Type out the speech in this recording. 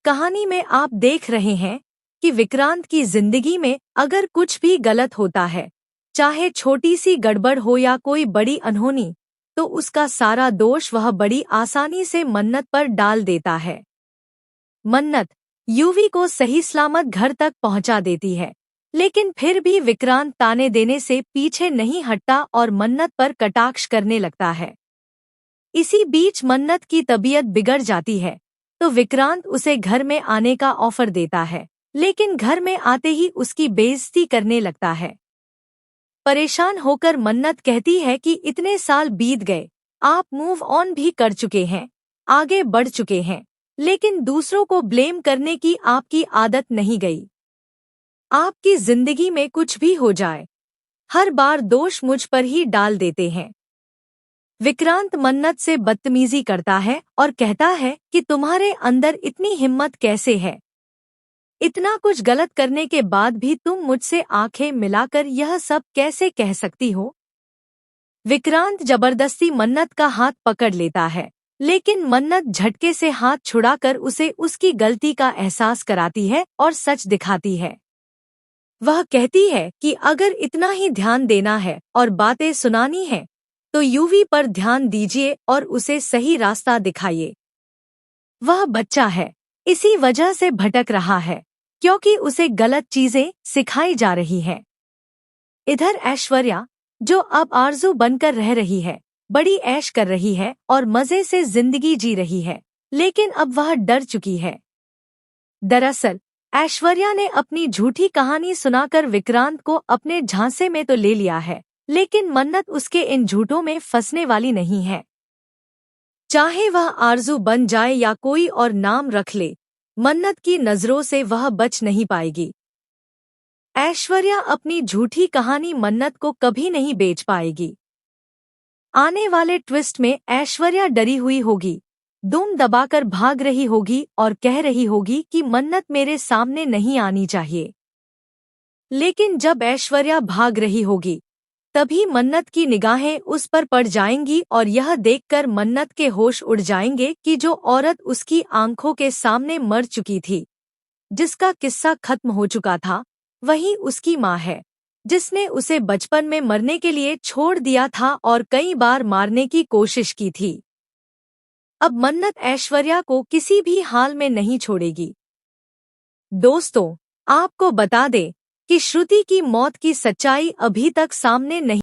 कहानी में आप देख रहे हैं कि विक्रांत की जिंदगी में अगर कुछ भी गलत होता है, चाहे छोटी सी गड़बड़ हो या कोई बड़ी अनहोनी, तो उसका सारा दोष वह बड़ी आसानी से मन्नत पर डाल देता है। मन्नत यूवी को सही सलामत घर तक पहुंचा देती है, लेकिन फिर भी विक्रांत ताने देने से पीछे नहीं हटता और मन्नत पर कटाक्ष करने लगता है। इसी बीच मन्नत की तबीयत बिगड़ जाती है, तो विक्रांत उसे घर में आने का ऑफर देता है, लेकिन घर में आते ही उसकी बेइज्जती करने लगता है। परेशान होकर मन्नत कहती है कि इतने साल बीत गए, आप मूव ऑन भी कर चुके हैं, आगे बढ़ चुके हैं, लेकिन दूसरों को ब्लेम करने की आपकी आदत नहीं गई। आपकी जिंदगी में कुछ भी हो जाए, हर बार दोष मुझ पर ही डाल देते हैं। विक्रांत मन्नत से बदतमीजी करता है और कहता है कि तुम्हारे अंदर इतनी हिम्मत कैसे है? इतना कुछ गलत करने के बाद भी तुम मुझसे आंखें मिलाकर यह सब कैसे कह सकती हो? विक्रांत जबरदस्ती मन्नत का हाथ पकड़ लेता है, लेकिन मन्नत झटके से हाथ छुड़ाकर उसे उसकी गलती का एहसास कराती है और सच दिखाती है। वह कहती है कि अगर इतना ही ध्यान देना है और बातें सुनानी है, तो यूवी पर ध्यान दीजिए और उसे सही रास्ता दिखाइए। वह बच्चा है, इसी वजह से भटक रहा है, क्योंकि उसे गलत चीजें सिखाई जा रही हैं। इधर ऐश्वर्या, जो अब आरजू बनकर रह रही है, बड़ी ऐश कर रही है और मजे से जिंदगी जी रही है, लेकिन अब वह डर चुकी है। दरअसल ऐश्वर्या ने अपनी झूठी कहानी सुनाकर विक्रांत को अपने झांसे में तो ले लिया है, लेकिन मन्नत उसके इन झूठों में फंसने वाली नहीं है। चाहे वह आरजू बन जाए या कोई और नाम रख ले, मन्नत की नजरों से वह बच नहीं पाएगी। ऐश्वर्या अपनी झूठी कहानी मन्नत को कभी नहीं बेच पाएगी। आने वाले ट्विस्ट में ऐश्वर्या डरी हुई होगी, दुम दबाकर भाग रही होगी और कह रही होगी कि मन्नत मेरे सामने नहीं आनी चाहिए। लेकिन जब ऐश्वर्या भाग रही होगी, तभी मन्नत की निगाहें उस पर पड़ जाएंगी और यह देखकर मन्नत के होश उड़ जाएंगे कि जो औरत उसकी आंखों के सामने मर चुकी थी, जिसका किस्सा खत्म हो चुका था, वही उसकी माँ है, जिसने उसे बचपन में मरने के लिए छोड़ दिया था और कई बार मारने की कोशिश की थी। अब मन्नत ऐश्वर्या को किसी भी हाल में नहीं छोड़ेगी। दोस्तों, आपको बता दें कि श्रुति की मौत की सच्चाई अभी तक सामने नहीं